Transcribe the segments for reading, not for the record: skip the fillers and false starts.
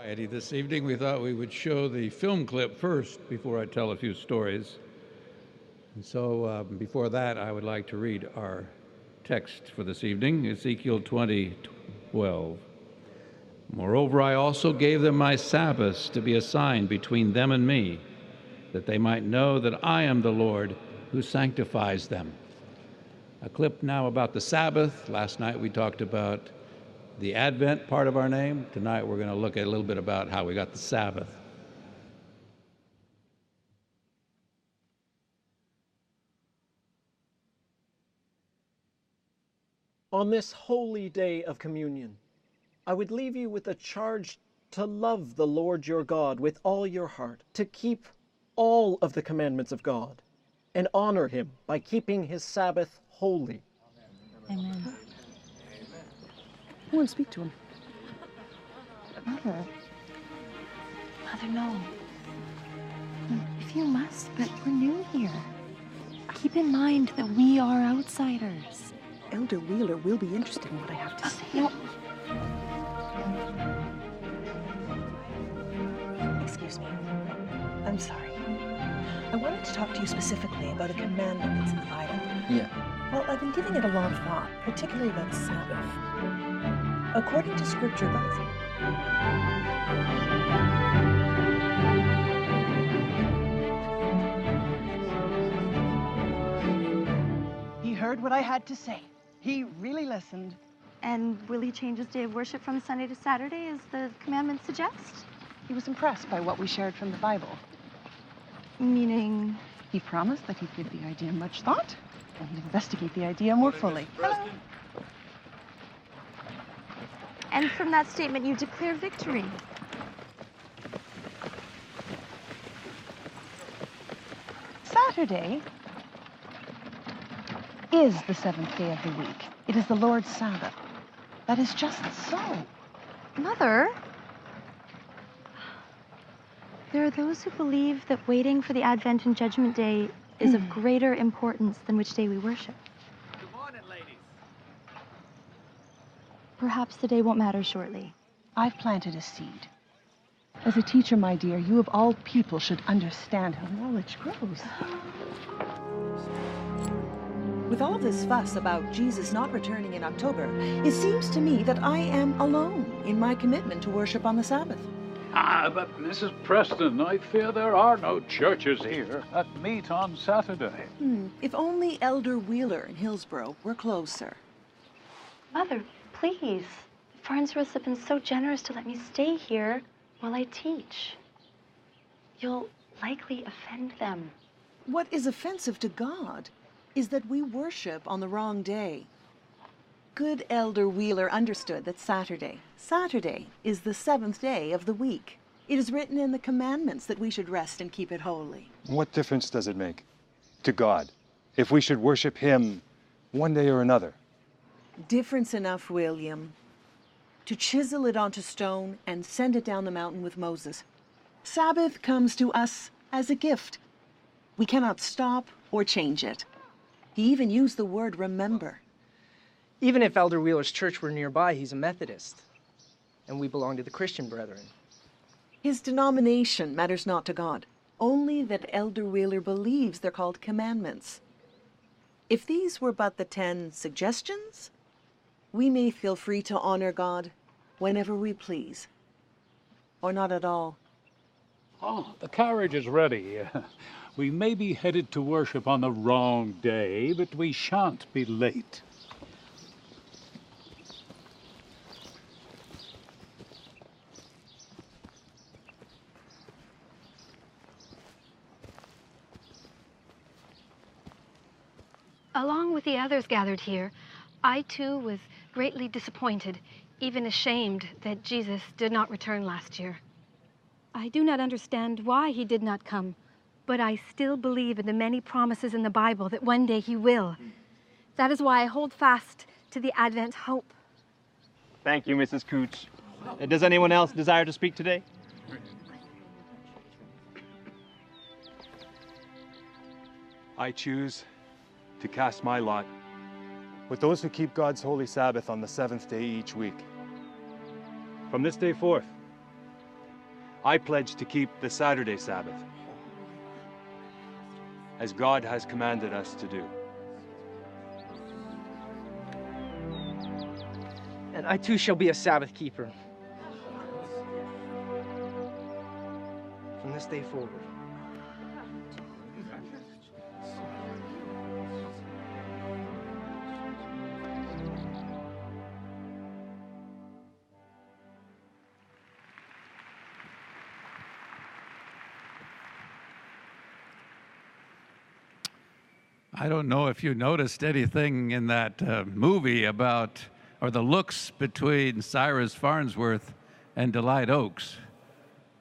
Variety this evening, we thought we would show the film clip first before I tell a few stories. And so before that, I would like to read our text for this evening, Ezekiel 20:12. Moreover, I also gave them my Sabbaths to be a sign between them and me, that they might know that I am the Lord who sanctifies them. A clip now about the Sabbath. Last night we talked about the Advent part of our name. Tonight we're going to look at a little bit about how we got the Sabbath. On this holy day of communion, I would leave you with a charge to love the Lord your God with all your heart, to keep all of the commandments of God, and honor him by keeping his Sabbath holy. Amen. I want to speak to him. Mother. Mother, no. If you must, but we're new here. Keep in mind that we are outsiders. Elder Wheeler will be interested in what I have to say. No. Excuse me. I'm sorry. I wanted to talk to you specifically about a commandment that's in the Bible. Yeah. Well, I've been giving it a lot of thought, particularly about the Sabbath. According to Scripture, He heard what I had to say. He really listened. And will he change his day of worship from Sunday to Saturday, as the commandments suggest? He was impressed by what we shared from the Bible. Meaning? He promised that he'd give the idea much thought, and he'd investigate the idea more fully. Hello. And from that statement, you declare victory. Saturday is the seventh day of the week. It is the Lord's Sabbath. That is just so. Mother, there are those who believe that waiting for the Advent and Judgment Day is of greater importance than which day we worship. Good morning, ladies. Perhaps the day won't matter shortly. I've planted a seed. As a teacher, my dear, you of all people should understand how knowledge grows. with all this fuss about Jesus not returning in October, it seems to me that I am alone in my commitment to worship on the Sabbath. But Mrs. Preston, I fear there are no churches here that meet on Saturday. If only Elder Wheeler in Hillsborough were closer. Mother, please. Farnsworths have been so generous to let me stay here while I teach. You'll likely offend them. What is offensive to God is that we worship on the wrong day. Good Elder Wheeler understood that Saturday is the seventh day of the week. It is written in the commandments that we should rest and keep it holy. What difference does it make to God if we should worship Him one day or another? Difference enough, William, to chisel it onto stone and send it down the mountain with Moses. Sabbath comes to us as a gift. We cannot stop or change it. He even used the word remember. Even if Elder Wheeler's church were nearby, he's a Methodist, and we belong to the Christian Brethren. His denomination matters not to God, only that Elder Wheeler believes they're called commandments. If these were but the 10 suggestions, we may feel free to honor God whenever we please, or not at all. Oh, the carriage is ready. We may be headed to worship on the wrong day, but we shan't be late. Along with the others gathered here, I too was greatly disappointed, even ashamed that Jesus did not return last year. I do not understand why he did not come, but I still believe in the many promises in the Bible that one day he will. That is why I hold fast to the Advent hope. Thank you, Mrs. Cooch. Does anyone else desire to speak today? I choose to cast my lot with those who keep God's holy Sabbath on the 7th day each week. From this day forth, I pledge to keep the Saturday Sabbath, as God has commanded us to do. And I too shall be a Sabbath keeper. From this day forward. I don't know if you noticed anything in that movie about, or the looks between Cyrus Farnsworth and Delight Oakes,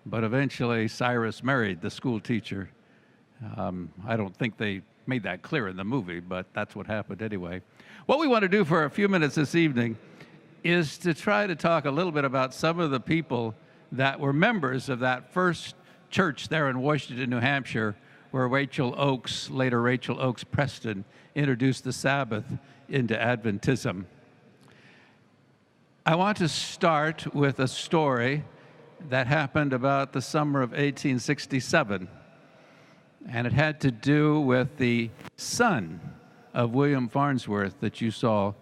but eventually Cyrus married the school teacher. I don't think they made that clear in the movie, but that's what happened anyway. What we want to do for a few minutes this evening is to try to talk a little bit about some of the people that were members of that first church there in Washington, New Hampshire, where Rachel Oakes, later Rachel Oakes Preston, introduced the Sabbath into Adventism. I want to start with a story that happened about the summer of 1867, and it had to do with the son of William Farnsworth that you saw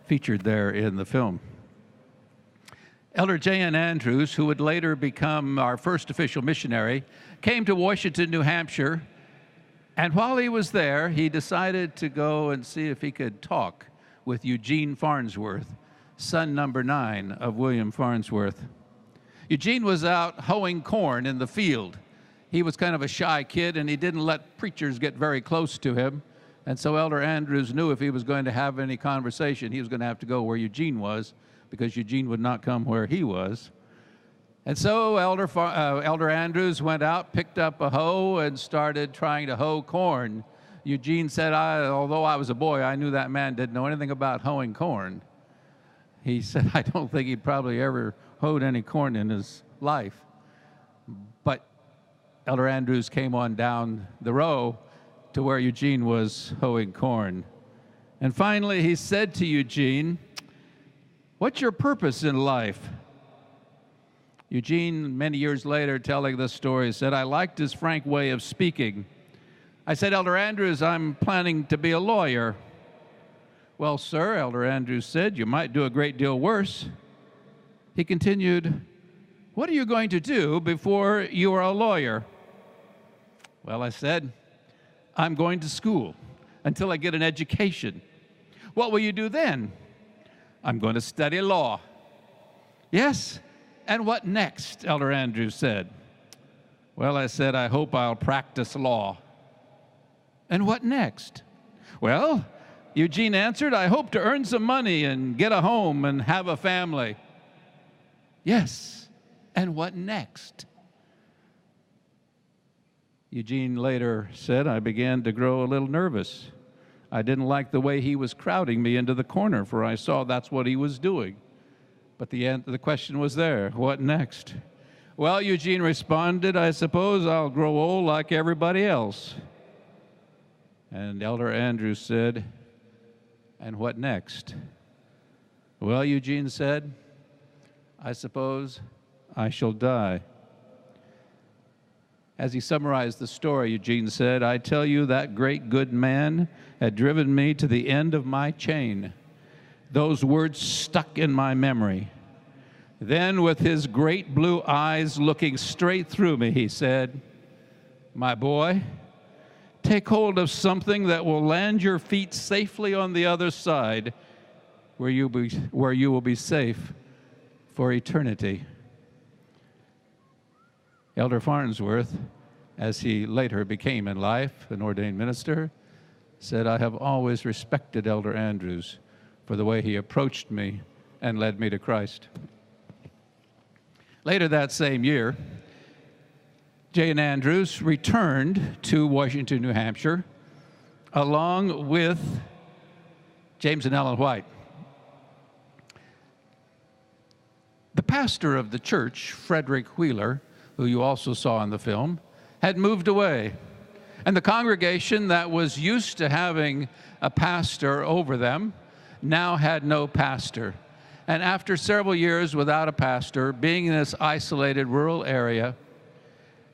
featured there in the film. Elder J.N. Andrews, who would later become our first official missionary, came to Washington, New Hampshire, and while he was there, he decided to go and see if he could talk with Eugene Farnsworth, son number 9 of William Farnsworth. Eugene was out hoeing corn in the field. He was kind of a shy kid, and he didn't let preachers get very close to him. And so Elder Andrews knew if he was going to have any conversation, he was going to have to go where Eugene was, because Eugene would not come where he was. And so Elder Andrews went out, picked up a hoe, and started trying to hoe corn. Eugene said, although I was a boy, I knew that man didn't know anything about hoeing corn. He said, I don't think he'd probably ever hoed any corn in his life. But Elder Andrews came on down the row to where Eugene was hoeing corn. And finally, he said to Eugene, "What's your purpose in life?" Eugene, many years later, telling this story, said, "I liked his frank way of speaking. I said, Elder Andrews, I'm planning to be a lawyer." "Well, sir," Elder Andrews said, "you might do a great deal worse." He continued, "What are you going to do before you are a lawyer?" "Well," I said, "I'm going to school until I get an education." "What will you do then?" "I'm going to study law." "Yes? And what next?" Elder Andrews said. "Well," I said, "I hope I'll practice law." "And what next?" "Well," Eugene answered, "I hope to earn some money and get a home and have a family." "Yes, and what next?" Eugene later said, "I began to grow a little nervous. I didn't like the way he was crowding me into the corner, for I saw that's what he was doing." But the question was there, what next? "Well," Eugene responded, "I suppose I'll grow old like everybody else." And Elder Andrews said, "And what next?" "Well," Eugene said, "I suppose I shall die." As he summarized the story, Eugene said, "I tell you, that great good man had driven me to the end of my chain." Those words stuck in my memory. Then, with his great blue eyes looking straight through me, he said, "My boy, take hold of something that will land your feet safely on the other side, where you will be safe for eternity." Elder Farnsworth, as he later became in life an ordained minister, said, "I have always respected Elder Andrews for the way he approached me and led me to Christ." Later that same year, J.N. Andrews returned to Washington, New Hampshire, along with James and Ellen White. The pastor of the church, Frederick Wheeler, who you also saw in the film, had moved away. And the congregation that was used to having a pastor over them now had no pastor. And after several years without a pastor, being in this isolated rural area,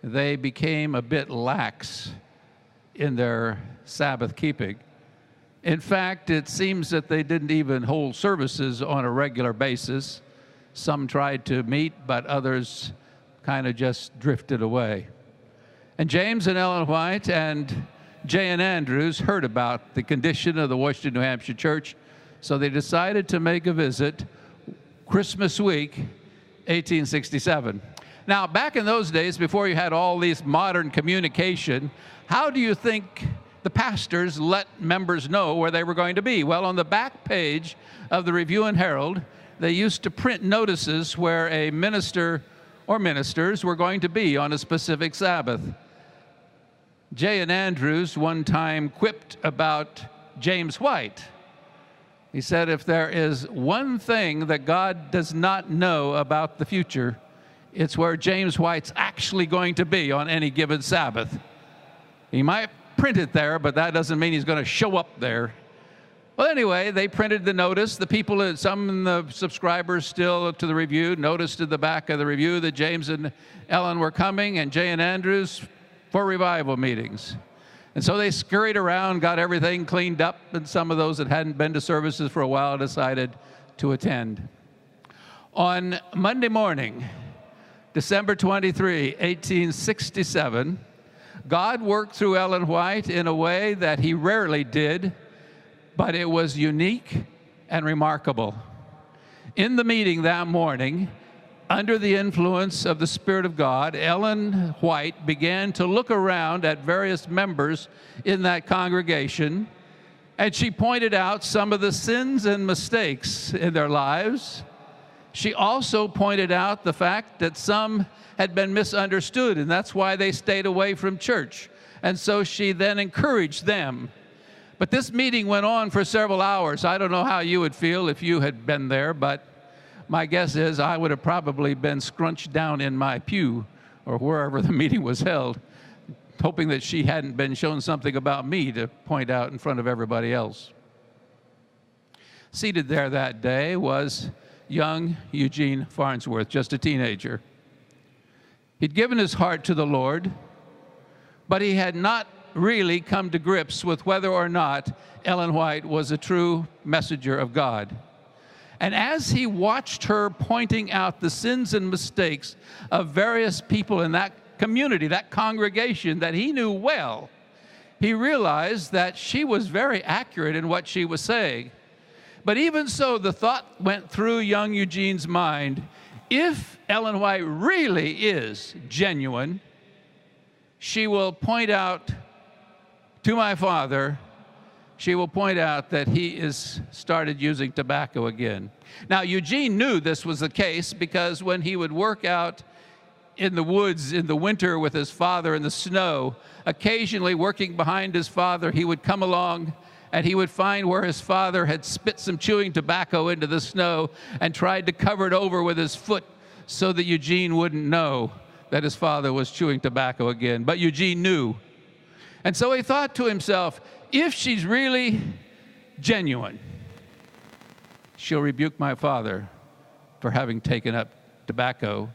they became a bit lax in their Sabbath keeping. In fact, it seems that they didn't even hold services on a regular basis. Some tried to meet, but others kind of just drifted away. And James and Ellen White and J.N. Andrews heard about the condition of the Washington, New Hampshire church, so they decided to make a visit Christmas week, 1867. Now, back in those days, before you had all these modern communication, how do you think the pastors let members know where they were going to be? Well, on the back page of the Review and Herald, they used to print notices where a minister or ministers were going to be on a specific Sabbath. J.N. Andrews one time quipped about James White. He said, if there is one thing that God does not know about the future, it's where James White's actually going to be on any given Sabbath. He might print it there, but that doesn't mean he's going to show up there. Well, anyway, they printed the notice. The people, some of the subscribers still to the Review, noticed at the back of the Review that James and Ellen were coming, and J.N. Andrews for revival meetings. And so they scurried around, got everything cleaned up, and some of those that hadn't been to services for a while decided to attend. On Monday morning, December 23, 1867, God worked through Ellen White in a way that he rarely did, but it was unique and remarkable. In the meeting that morning, under the influence of the Spirit of God, Ellen White began to look around at various members in that congregation, and she pointed out some of the sins and mistakes in their lives. She also pointed out the fact that some had been misunderstood, and that's why they stayed away from church. And so she then encouraged them. But this meeting went on for several hours. I don't know how you would feel if you had been there, but my guess is I would have probably been scrunched down in my pew or wherever the meeting was held, hoping that she hadn't been shown something about me to point out in front of everybody else. Seated there that day was young Eugene Farnsworth, just a teenager. He'd given his heart to the Lord, but he had not really come to grips with whether or not Ellen White was a true messenger of God. And as he watched her pointing out the sins and mistakes of various people in that community, that congregation that he knew well, he realized that she was very accurate in what she was saying. But even so, the thought went through young Eugene's mind, if Ellen White really is genuine, she will point out to my father, she will point out that he is started using tobacco again. Now, Eugene knew this was the case because when he would work out in the woods in the winter with his father in the snow, occasionally working behind his father, he would come along and he would find where his father had spit some chewing tobacco into the snow and tried to cover it over with his foot so that Eugene wouldn't know that his father was chewing tobacco again. But Eugene knew. And so he thought to himself, if she's really genuine, she'll rebuke my father for having taken up tobacco.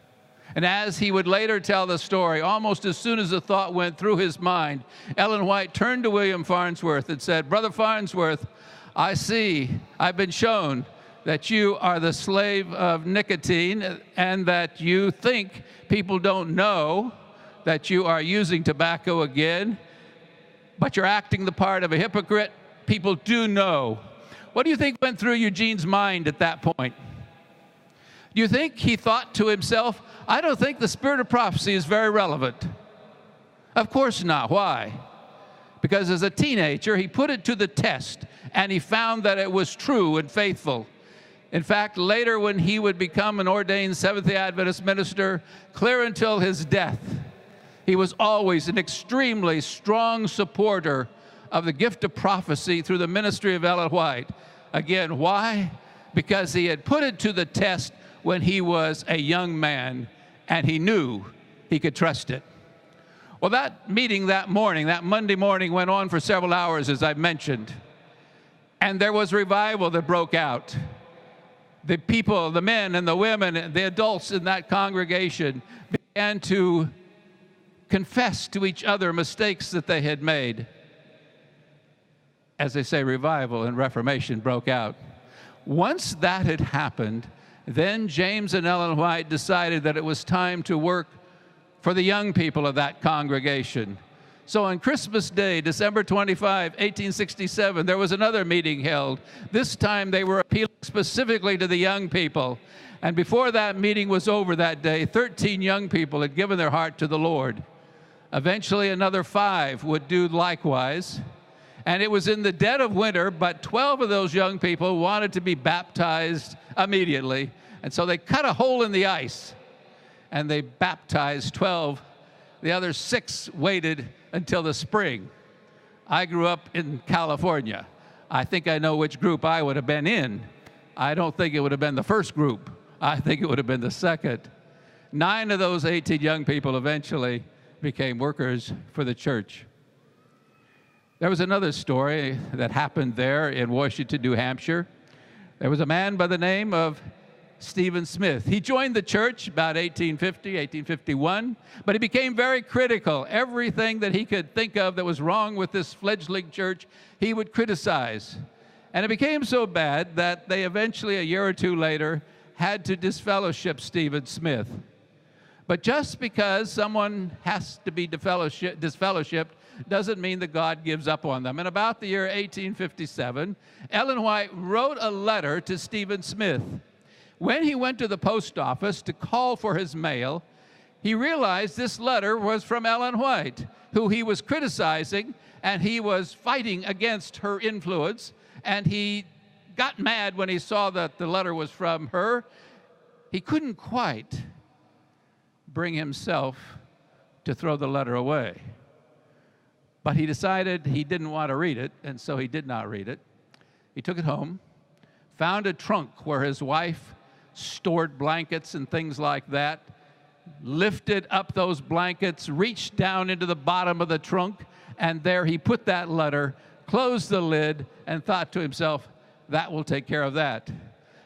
And as he would later tell the story, almost as soon as the thought went through his mind, Ellen White turned to William Farnsworth and said, Brother Farnsworth, I see, I've been shown that you are the slave of nicotine and that you think people don't know that you are using tobacco again, but you're acting the part of a hypocrite. People do know. What do you think went through Eugene's mind at that point? Do you think he thought to himself, I don't think the spirit of prophecy is very relevant? Of course not. Why? Because as a teenager, he put it to the test, and he found that it was true and faithful. In fact, later when he would become an ordained Seventh-day Adventist minister, clear until his death, he was always an extremely strong supporter of the gift of prophecy through the ministry of Ellen White. Again, why? Because he had put it to the test when he was a young man, and he knew he could trust it. Well, that meeting that morning, that Monday morning, went on for several hours, as I mentioned. And there was revival that broke out. the people, the men and the women, the adults in that congregation began to confess to each other mistakes that they had made. As they say, revival and reformation broke out. Once that had happened, then James and Ellen White decided that it was time to work for the young people of that congregation. So on Christmas Day, December 25, 1867, there was another meeting held. This time they were appealing specifically to the young people. And before that meeting was over that day, 13 young people had given their heart to the Lord. Eventually another 5 would do likewise. And it was in the dead of winter, but 12 of those young people wanted to be baptized immediately. And so they cut a hole in the ice and they baptized 12. The other 6 waited until the spring. I grew up in California. I think I know which group I would have been in. I don't think it would have been the first group. I think it would have been the second. 9 of those 18 young people eventually became workers for the church. There was another story that happened there in Washington, New Hampshire. There was a man by the name of Stephen Smith. He joined the church about 1850, 1851, but he became very critical. Everything that he could think of that was wrong with this fledgling church, he would criticize. And it became so bad that they eventually, a year or 2 later, had to disfellowship Stephen Smith. But just because someone has to be disfellowshipped doesn't mean that God gives up on them. In about the year 1857, Ellen White wrote a letter to Stephen Smith. When he went to the post office to call for his mail, he realized this letter was from Ellen White, who he was criticizing, and he was fighting against her influence, and he got mad when he saw that the letter was from her. He couldn't quite bring himself to throw the letter away. But he decided he didn't want to read it, and so he did not read it. He took it home, found a trunk where his wife stored blankets and things like that, lifted up those blankets, reached down into the bottom of the trunk, and there he put that letter, closed the lid, and thought to himself, that will take care of that.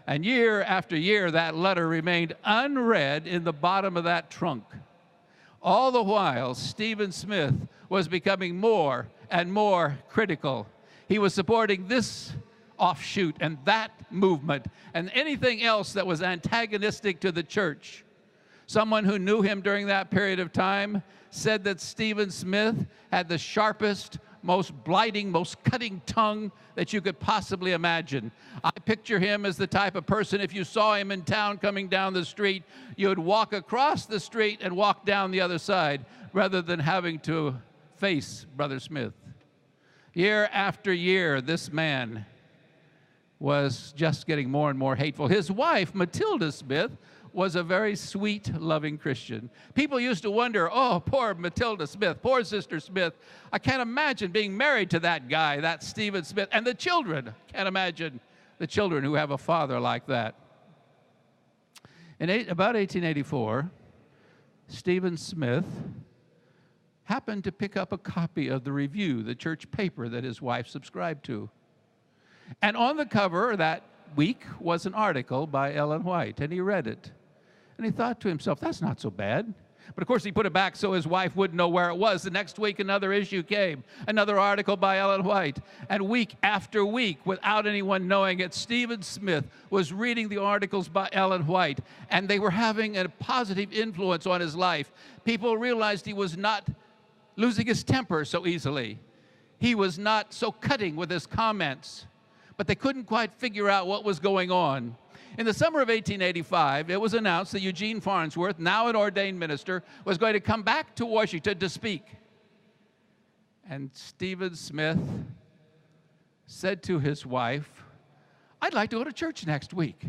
And year after year, that letter remained unread in the bottom of that trunk. All the while, Stephen Smith was becoming more and more critical. He was supporting this offshoot and that movement and anything else that was antagonistic to the church. Someone who knew him during that period of time said that Stephen Smith had the sharpest, most blighting, most cutting tongue that you could possibly imagine. I picture him as the type of person, if you saw him in town coming down the street, you would walk across the street and walk down the other side rather than having to face Brother Smith. Year after year, this man was just getting more and more hateful. His wife, Matilda Smith, was a very sweet, loving Christian. People used to wonder, oh, poor Matilda Smith, poor Sister Smith. I can't imagine being married to that guy, that Stephen Smith, and the children. Can't imagine the children who have a father like that. In about 1884, Stephen Smith happened to pick up a copy of the Review, the church paper that his wife subscribed to. And on the cover that week was an article by Ellen White, and he read it. And he thought to himself, that's not so bad. But of course, he put it back so his wife wouldn't know where it was. The next week, another issue came, another article by Ellen White. And week after week, without anyone knowing it, Stephen Smith was reading the articles by Ellen White, and they were having a positive influence on his life. People realized he was not losing his temper so easily. He was not so cutting with his comments. But they couldn't quite figure out what was going on. In the summer of 1885, it was announced that Eugene Farnsworth, now an ordained minister, was going to come back to Washington to speak. And Stephen Smith said to his wife, I'd like to go to church next week.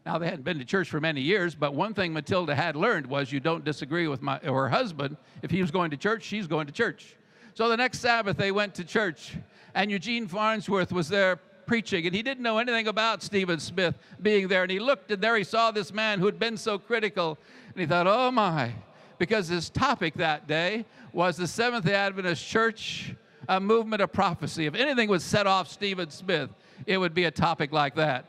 Now, they hadn't been to church for many years, but one thing Matilda had learned was you don't disagree with her husband. If he was going to church, she's going to church. So the next Sabbath, they went to church, and Eugene Farnsworth was there preaching, and he didn't know anything about Stephen Smith being there, and he looked, and there he saw this man who had been so critical, and he thought, oh my, because his topic that day was the Seventh-day Adventist Church, a movement of prophecy. If anything would set off Stephen Smith, it would be a topic like that.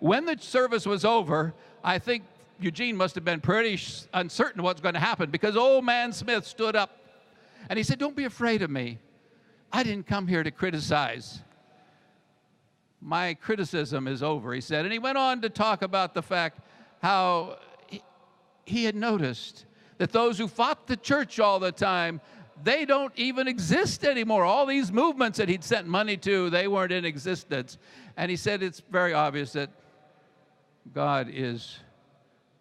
when the service was over, I think Eugene must have been pretty uncertain what's going to happen, because old man Smith stood up and he said, "Don't be afraid of me. I didn't come here to criticize. My criticism is over," he said. And he went on to talk about the fact how he had noticed that those who fought the church all the time, they don't even exist anymore. All these movements that he'd sent money to, they weren't in existence. And he said it's very obvious that God is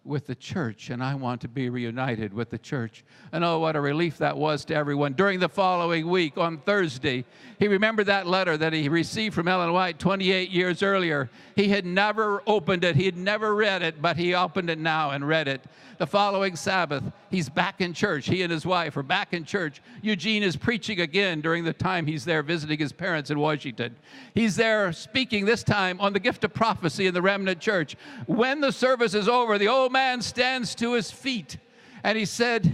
with the church, and I want to be reunited with the church. And oh, what a relief that was to everyone. During the following week, on Thursday, he remembered that letter that he received from Ellen White 28 years earlier. He had never opened it. He had never read it, but he opened it now and read it. The following Sabbath, he's back in church. He and his wife are back in church. Eugene is preaching again during the time he's there visiting his parents in Washington. He's there speaking this time on the gift of prophecy in the remnant church. When the service is over, the old man stands to his feet and he said,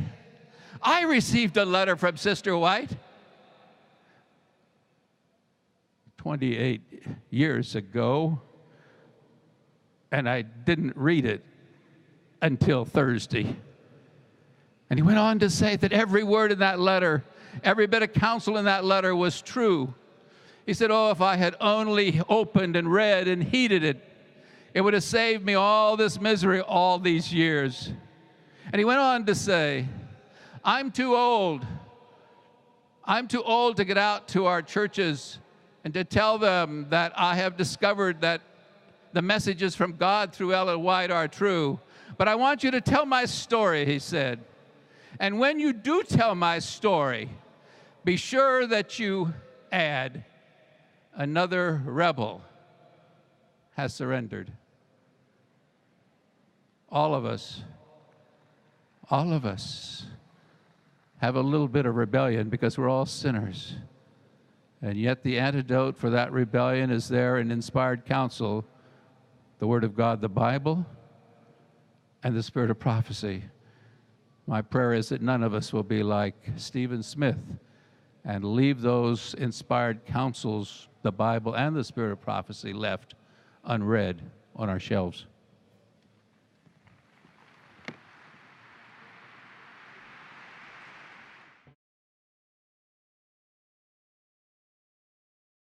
"I received a letter from Sister White 28 years ago, and I didn't read it until Thursday." And he went on to say that every word in that letter, every bit of counsel in that letter was true. He said, "Oh, if I had only opened and read and heeded it, it would have saved me all this misery all these years." And he went on to say, I'm too old to get out to our churches and to tell them that I have discovered that the messages from God through Ellen White are true. But I want you to tell my story," he said. "And when you do tell my story, be sure that you add, another rebel has surrendered." All of us have a little bit of rebellion because we're all sinners. And yet the antidote for that rebellion is there in inspired counsel, the Word of God, the Bible, and the Spirit of prophecy. My prayer is that none of us will be like Stephen Smith and leave those inspired counsels, the Bible and the Spirit of prophecy, left unread on our shelves.